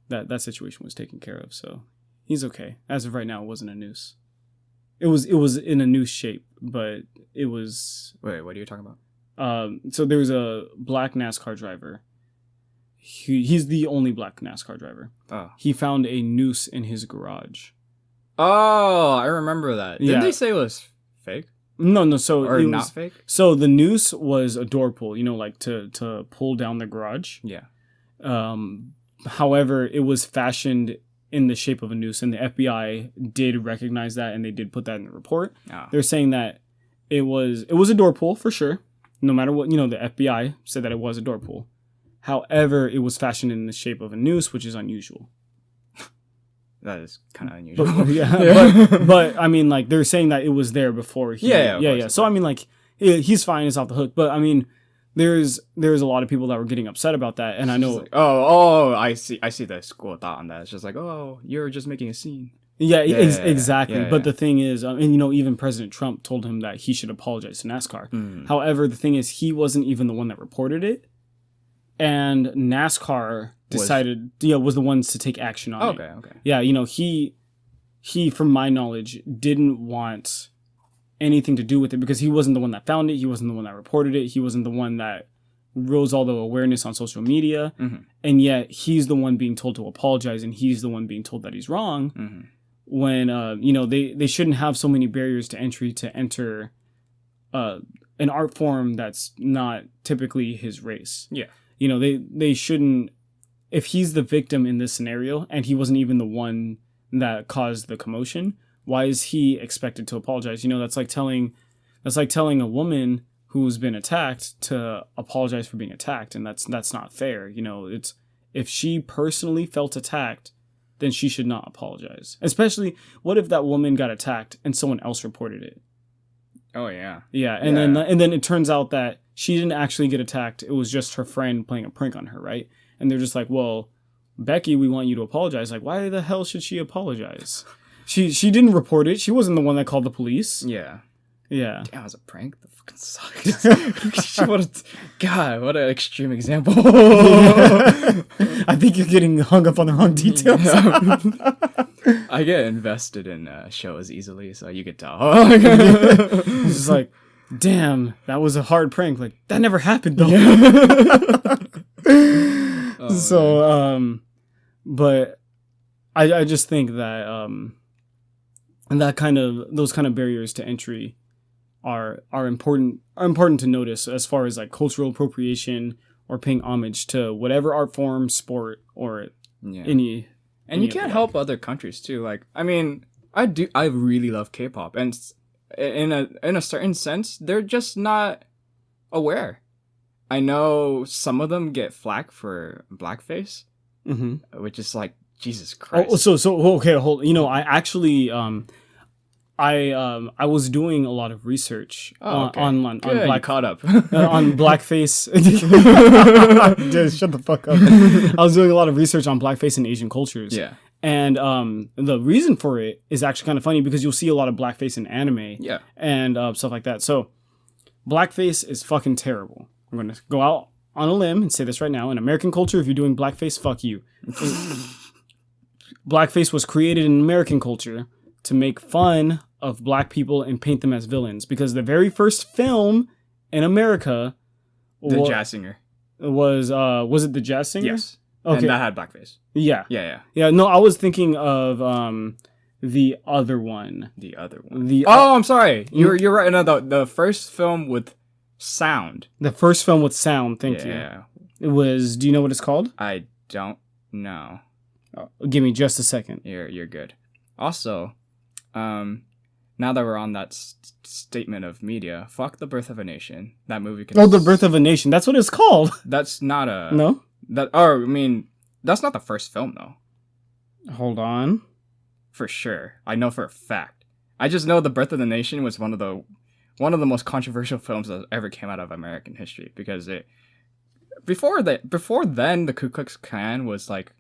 that situation was taken care of, so he's okay. As of right now, it wasn't a noose. It was in a noose shape, but it was. Wait, what are you talking about? So there was a black NASCAR driver. He's the only black NASCAR driver. Oh. He found a noose in his garage. Oh, I remember that. Didn't they say it was fake? No. So or not fake? So the noose was a door pull, you know, like to pull down the garage. Yeah. However, it was fashioned in the shape of a noose, and the FBI did recognize that, and they did put that in the report. Oh. They're saying that it was a door pull for sure. No matter what, you know, the FBI said that it was a door pull. However, it was fashioned in the shape of a noose, which is unusual. That is kind of unusual. But I mean, like, they're saying that it was there before. Yeah. So I mean, like, he's fine. It's off the hook. But I mean, there's a lot of people that were getting upset about that, and I know. Like, I see the school of thought on that. It's just like, oh, you're just making a scene. Exactly. But the thing is, and you know, even President Trump told him that he should apologize to NASCAR. However, the thing is, he wasn't even the one that reported it. And NASCAR decided, was the ones to take action on it. Okay. Yeah, you know, he, from my knowledge, didn't want anything to do with it because he wasn't the one that found it. He wasn't the one that reported it. He wasn't the one that rose all the awareness on social media. And yet he's the one being told to apologize, and he's the one being told that he's wrong. When, you know, they shouldn't have so many barriers to entry to enter an art form that's not typically his race. Yeah. You know, they shouldn't, if he's the victim in this scenario and he wasn't even the one that caused the commotion, why is he expected to apologize? You know, that's like telling a woman who's been attacked to apologize for being attacked, and that's not fair. You know, it's, if she personally felt attacked, then she should not apologize. Especially, what if that woman got attacked and someone else reported it? Oh yeah. Yeah, and then it turns out that she didn't actually get attacked. It was just her friend playing a prank on her, right? And they're just like, "Well, Becky, we want you to apologize." Like, why the hell should she apologize? She didn't report it. She wasn't the one that called the police. Yeah. Damn, it was a prank. That fucking sucks. What an extreme example. I think you're getting hung up on the wrong details. I get invested in shows easily, so you could tell. It's just like, damn, that was a hard prank. Like, that never happened though. Yeah. So, but I just think that and those kind of barriers to entry are important to notice as far as like cultural appropriation or paying homage to whatever art form, sport, or any. And you can't help other countries too. Like, I mean, I really love K-pop, and in a certain sense, they're just not aware. I know some of them get flack for blackface, which is like, Jesus Christ. Oh, so okay, hold. I actually I was doing a lot of research on black caught up on blackface. Dude, shut the fuck up. I was doing a lot of research on blackface in Asian cultures. Yeah. And the reason for it is actually kind of funny because you'll see a lot of blackface in anime. Yeah. And stuff like that. So blackface is fucking terrible. I'm going to go out on a limb and say this right now. In American culture, if you're doing blackface, fuck you. Blackface was created in American culture to make fun of black people and paint them as villains, because the very first film in America, The Jazz Singer, was it The Jazz Singer? Yes. Okay. And that had blackface. Yeah. Yeah. No, I was thinking of the other one. I'm sorry. You're right. No, the first film with sound. The first film with sound. Thank you. Yeah. It was. Do you know what it's called? I don't know. Give me just a second. You're good. Also, now that we're on that statement of media, fuck The Birth of a Nation. That movie can... Oh, The Birth of a Nation. That's what it's called. That's not a... No? That's not the first film, though. Hold on. For sure. I know for a fact. I just know The Birth of the Nation was one of the most controversial films that ever came out of American history, because before then, the Ku Klux Klan was like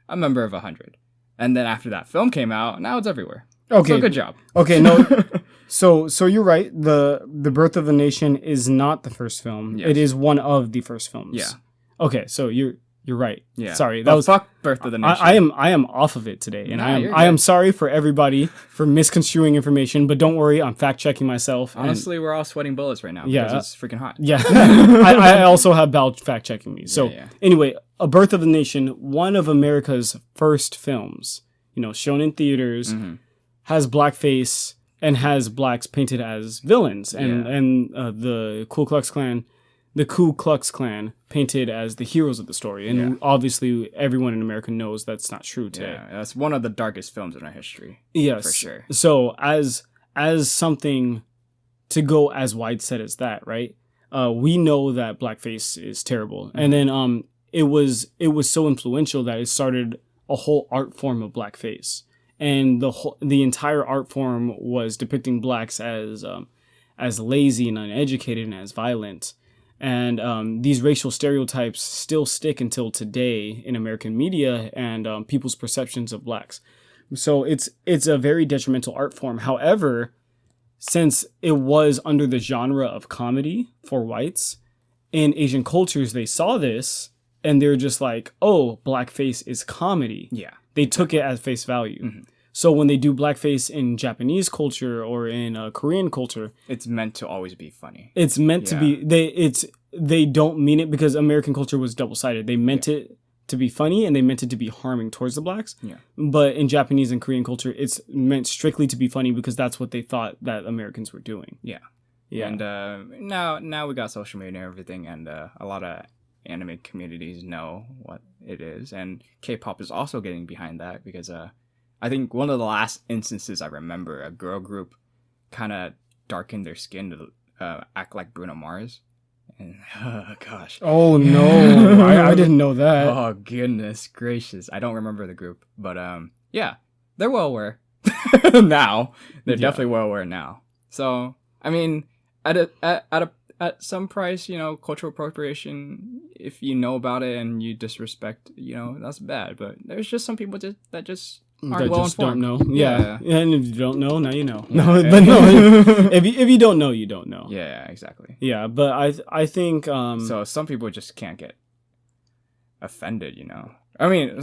a member of 100. And then after that film came out, now it's everywhere. Okay. So good job. Okay, no. So you're right. The Birth of the Nation is not the first film. Yes. It is one of the first films. Yeah. Okay, so you're right. Yeah. Sorry. That was fuck Birth of the Nation. I am off of it today, and I am sorry for everybody for misconstruing information, but don't worry, I'm fact checking myself. Honestly, we're all sweating bullets right now because it's freaking hot. Yeah. I also have Bal fact checking me. So anyway, A Birth of the Nation, one of America's first films, shown in theaters, has blackface and has blacks painted as villains, and the Ku Klux Klan painted as the heroes of the story. And obviously everyone in America knows that's not true today. Yeah, that's one of the darkest films in our history. Yes. For sure. So as something to go as wide set as that, right? We know that blackface is terrible. And then it was so influential that it started a whole art form of blackface. And the entire art form was depicting blacks as lazy and uneducated and as violent. And these racial stereotypes still stick until today in American media and people's perceptions of blacks. So it's a very detrimental art form. However, since it was under the genre of comedy for whites, in Asian cultures they saw this and they're just like, oh, blackface is comedy. Yeah. They took it at face value. Mm-hmm. So when they do blackface in Japanese culture or in Korean culture, it's meant to always be funny. It's meant to be. They don't mean it, because American culture was double-sided. They meant it to be funny and they meant it to be harming towards the blacks. Yeah. But in Japanese and Korean culture, it's meant strictly to be funny because that's what they thought that Americans were doing. Yeah. Yeah. And now we got social media and everything, and a lot of anime communities know what it is, and K-pop is also getting behind that, because I think one of the last instances I remember, a girl group kind of darkened their skin to act like Bruno Mars, and gosh, oh no, I didn't know that. Oh goodness gracious, I don't remember the group, but yeah, they're well aware now. They're definitely well aware now. So I mean, at some price, cultural appropriation, if you know about it and you disrespect, that's bad. But there's just some people that just aren't well informed. Don't know. Yeah. And if you don't know, now you know. No, but no, if you don't know, you don't know. Yeah, exactly. Yeah, but I think so some people just can't get offended, I mean,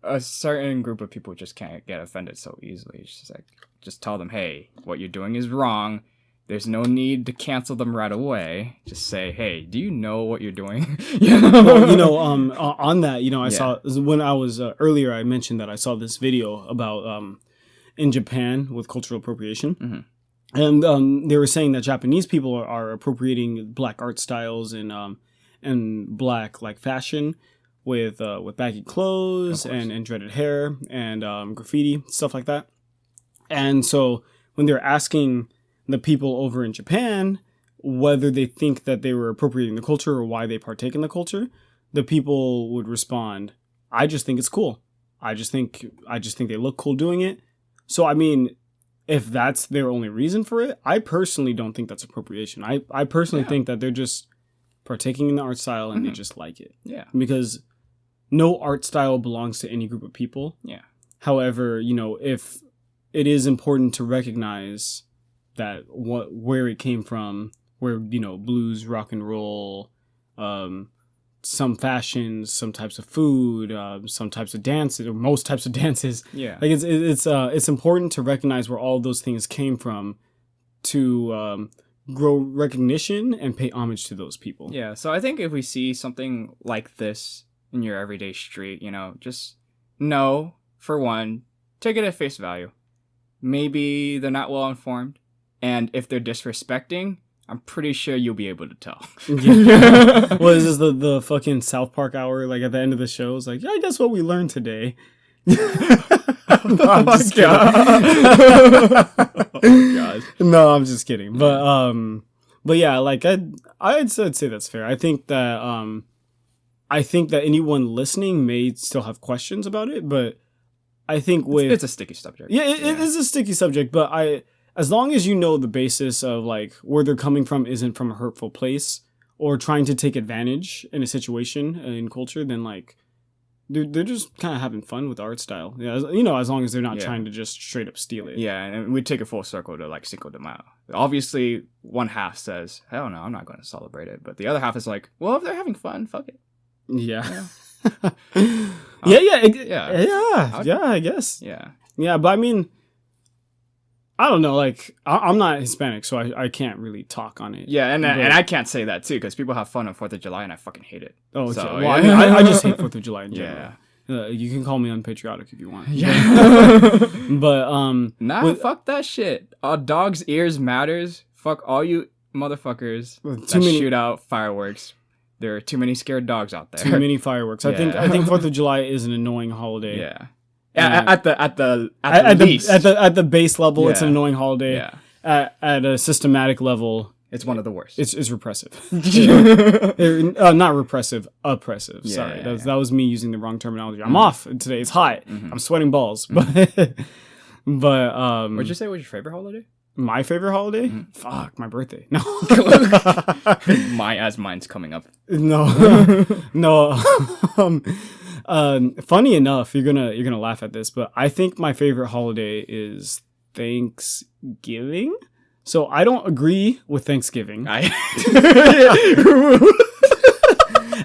a certain group of people just can't get offended so easily. It's just like, just tell them, hey, what you're doing is wrong. There's no need to cancel them right away. Just say, hey, do you know what you're doing? Well, on that, I Yeah. saw when I was earlier, I mentioned that I saw this video about in Japan with cultural appropriation. Mhm. And they were saying that Japanese people are appropriating black art styles and black like fashion with baggy clothes and dreaded hair and graffiti, stuff like that. And so when they're asking the people over in Japan whether they think that they were appropriating the culture or why they partake in the culture, the people would respond, I just think it's cool. I just think they look cool doing it. So I mean, if that's their only reason for it, I personally don't think that's appropriation. I personally think that they're just partaking in the art style and they just like it. Yeah. Because no art style belongs to any group of people. Yeah. However, if it is important to recognize that where it came from, where, blues, rock and roll, some fashions, some types of food, some types of dances, or most types of dances. Yeah. Like it's important to recognize where all those things came from to grow recognition and pay homage to those people. Yeah. So I think if we see something like this in your everyday street, just know, for one, take it at face value. Maybe they're not well informed. And if they're disrespecting, I'm pretty sure you'll be able to tell. Yeah. Well, is this the fucking South Park hour? Like at the end of the show, it's like, yeah, guess what we learned today. I'm just kidding. God. No, I'm just kidding. But yeah, like I'd say that's fair. I think that anyone listening may still have questions about it, but I think it's a sticky subject. Yeah, it is a sticky subject, but as long as you know the basis of like where they're coming from isn't from a hurtful place or trying to take advantage in a situation in culture, then like they're just kind of having fun with the art style. Yeah, as long as they're not trying to just straight up steal it. Yeah, and we take a full circle to like Cinco de Mayo. Obviously, one half says, "Hell no, I'm not going to celebrate it," but the other half is like, "Well, if they're having fun, fuck it." Yeah. Yeah. I guess. Yeah. Yeah, but I mean, I don't know. Like, I'm not Hispanic, so I can't really talk on it. Yeah, and I can't say that too because people have fun on 4th of July, and I fucking hate it. Oh, so, well, I mean, I just hate 4th of July in general. Yeah. You can call me unpatriotic if you want. Yeah. But fuck that shit. A dog's ears matters. Fuck all you motherfuckers that shoot out fireworks. There are too many scared dogs out there. Too many fireworks. I think 4th of July is an annoying holiday. Yeah. At the base level, it's an annoying holiday. Yeah. At a systematic level, it's one of the worst. It's repressive. Not repressive, oppressive. Yeah, Sorry, yeah, that was me using the wrong terminology. I'm off today. It's hot. I'm sweating balls. But Would you say was your favorite holiday? My favorite holiday? Fuck, my birthday. No. Mine's coming up. No. No. Funny enough, you're gonna laugh at this, but I think my favorite holiday is Thanksgiving. So I don't agree with Thanksgiving.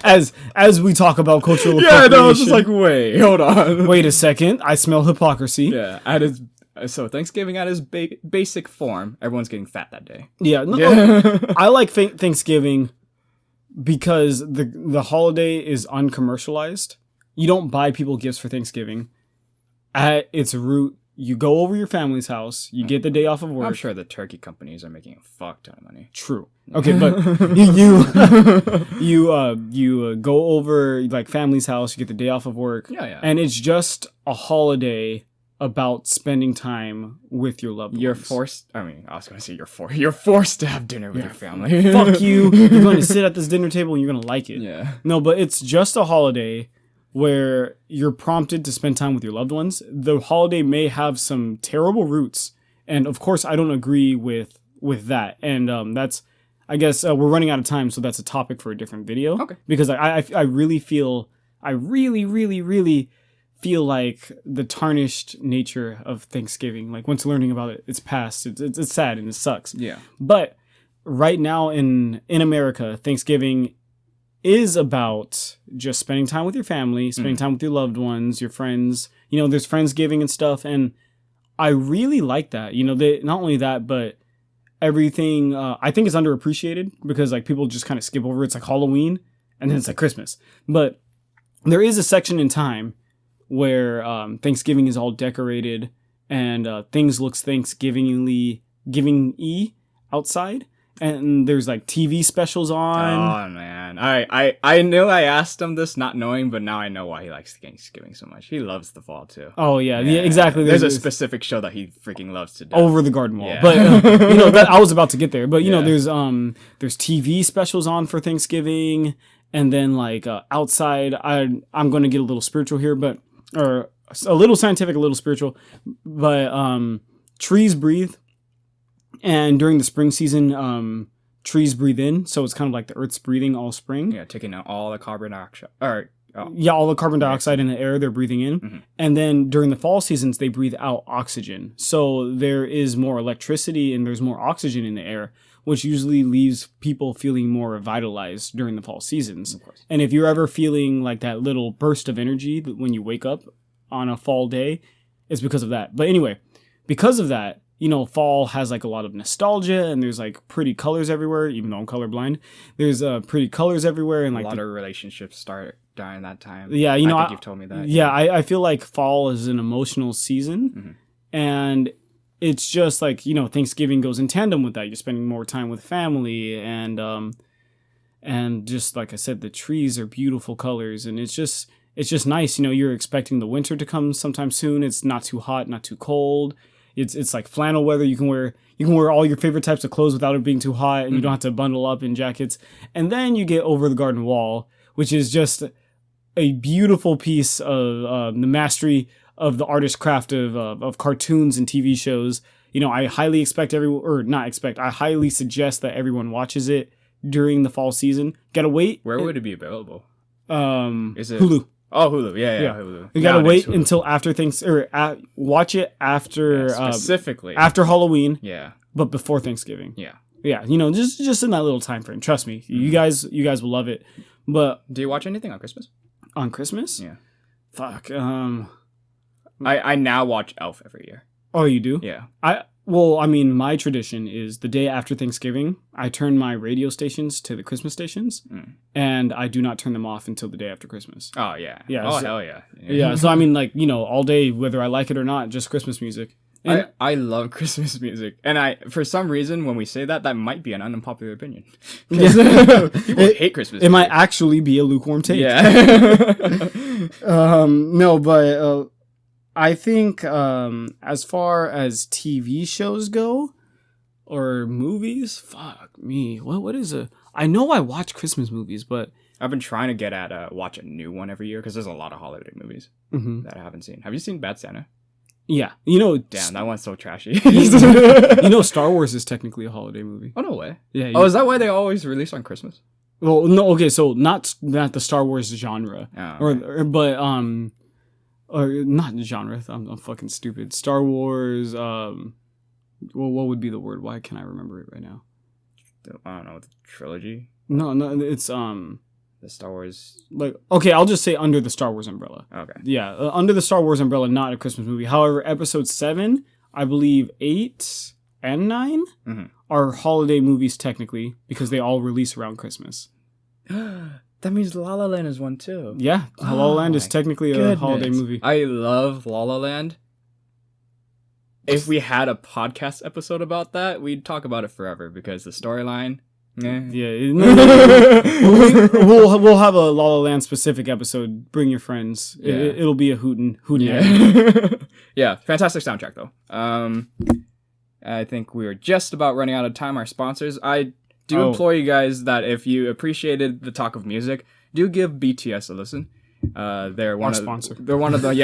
As we talk about cultural appropriation. Yeah, no, I was just like, wait, hold on. Wait a second. I smell hypocrisy. Yeah, so Thanksgiving at its basic form, everyone's getting fat that day. Yeah, no, I like Thanksgiving because the holiday is uncommercialized. You don't buy people gifts for Thanksgiving. At its root, you go over your family's house, you get the day off of work. I'm sure the turkey companies are making a fuck ton of money. True. Okay, but you go over like family's house, you get the day off of work. Yeah. And it's just a holiday about spending time with your loved ones. You're forced to have dinner with your family. Fuck you. You're going to sit at this dinner table and you're going to like it. Yeah. No, but it's just a holiday where you're prompted to spend time with your loved ones. The holiday may have some terrible roots. And of course, I don't agree with that. And that's, I guess we're running out of time. So that's a topic for a different video. Okay. Because I really feel like the tarnished nature of Thanksgiving, like once learning about it, it's past. It's sad and it sucks. Yeah. But right now in America, Thanksgiving is about just spending time with your family, spending time with your loved ones, your friends. There's Friendsgiving and stuff, and I really like that. Not only that, but everything. I think it's underappreciated because like people just kind of skip over. It's like Halloween and then it's like Christmas. But there is a section in time where Thanksgiving is all decorated and things looks Thanksgiving-y outside. And there's like TV specials on. Oh man, I knew I asked him this not knowing, but now I know why he likes Thanksgiving so much. He loves the fall too. Oh yeah, exactly. There's a specific show that he freaking loves to do. Over the Garden Wall. Yeah. But that I was about to get there. But you know, there's TV specials on for Thanksgiving, and then like outside. I'm going to get a little spiritual here, or a little scientific, a little spiritual. But trees breathe. And during the spring season, trees breathe in, so it's kind of like the Earth's breathing all spring. Yeah, taking out all the carbon dioxide. All the carbon dioxide in the air they're breathing in. Mm-hmm. And then during the fall seasons, they breathe out oxygen. So there is more electricity and there's more oxygen in the air, which usually leaves people feeling more revitalized during the fall seasons. And if you're ever feeling like that little burst of energy when you wake up on a fall day, it's because of that. But anyway, because of that, you know, fall has like a lot of nostalgia and there's like pretty colors everywhere, even though I'm colorblind. There's pretty colors everywhere. And like a lot of relationships start during that time. Yeah, you know, I think you've told me that. Yeah, I feel like fall is an emotional season. Mm-hmm. And it's just like, you know, Thanksgiving goes in tandem with that. You're spending more time with family and just like I said, the trees are beautiful colors and it's just nice. You know, you're expecting the winter to come sometime soon. It's not too hot, not too cold. It's like flannel weather. You can wear all your favorite types of clothes without it being too hot, and you don't have to bundle up in jackets. And then you get Over the Garden Wall, which is just a beautiful piece of the mastery of the artist craft of cartoons and TV shows. You know, I highly suggest that everyone watches it during the fall season. Gotta wait. Where would it be available? Is it Hulu? Oh, Hulu. Yeah. Hulu. You gotta wait until after watch it after specifically after Halloween. Yeah, but before Thanksgiving. Yeah. You know, just in that little time frame. Trust me, you guys will love it. But do you watch anything on Christmas? On Christmas? Yeah. Fuck. I now watch Elf every year. Oh, you do? Yeah. My tradition is the day after Thanksgiving, I turn my radio stations to the Christmas stations, and I do not turn them off until the day after Christmas. Oh, yeah. Yeah. Oh, hell yeah. Yeah, so I mean, like, you know, all day, whether I like it or not, just Christmas music. And I love Christmas music. And for some reason, when we say that might be an unpopular opinion. People hate Christmas music. It might actually be a lukewarm take. Yeah. No, but... I think as far as TV shows go or movies, fuck me. What is a... I know I watch Christmas movies, but... I've been trying to get at watch a new one every year because there's a lot of holiday movies that I haven't seen. Have you seen Bad Santa? Yeah. You know... Damn, that one's so trashy. You know Star Wars is technically a holiday movie. Oh, no way. Yeah. Oh, is that why they always release on Christmas? Well, no, okay, so not the Star Wars genre. Oh, okay. Or not genre. I'm fucking stupid. Star Wars. Well, what would be the word? Why can't I remember it right now? I don't know. The trilogy. No. It's the Star Wars. Like, okay, I'll just say under the Star Wars umbrella. Okay. Yeah, under the Star Wars umbrella, not a Christmas movie. However, Episode 7, I believe 8 and 9 are holiday movies technically because they all release around Christmas. That means La La Land is one too. Yeah, La La Land is technically a holiday movie. I love La La Land. If we had a podcast episode about that, we'd talk about it forever because the storyline. Yeah, we'll have a La La Land specific episode. Bring your friends. Yeah. It'll be a hootin'. Yeah. Yeah, fantastic soundtrack though. I think we are just about running out of time. Our sponsors. I do implore you guys that if you appreciated the talk of music, do give BTS a listen. They're one sponsor. They're one of the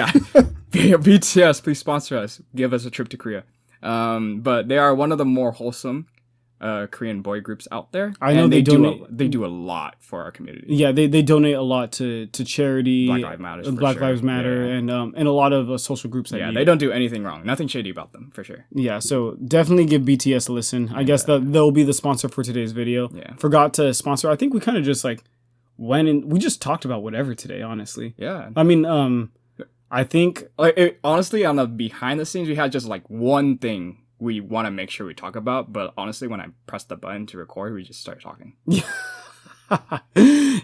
BTS. Please sponsor us. Give us a trip to Korea. But they are one of the more wholesome Korean boy groups out there. I know they do a lot for our community. Yeah, they donate a lot to charity, Black Lives Matter, and a lot of social groups. They don't do anything wrong. Nothing shady about them, for sure. Yeah, so definitely give BTS a listen. I guess that they'll be the sponsor for today's video. Yeah. Forgot to sponsor. I think we kind of just like went and we just talked about whatever today. Honestly. Yeah. I mean, I think honestly, on the behind the scenes, we had just like one thing we want to make sure we talk about. But honestly, when I press the button to record, we just start talking.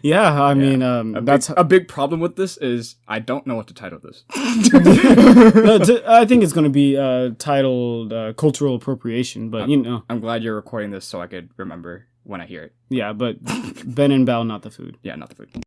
Yeah, I mean, that's a big problem with this is I don't know what to title this. I think it's going to be titled cultural appropriation, but I'm glad you're recording this so I could remember when I hear it. Yeah, but Ben and Bao, not the food. Yeah, not the food.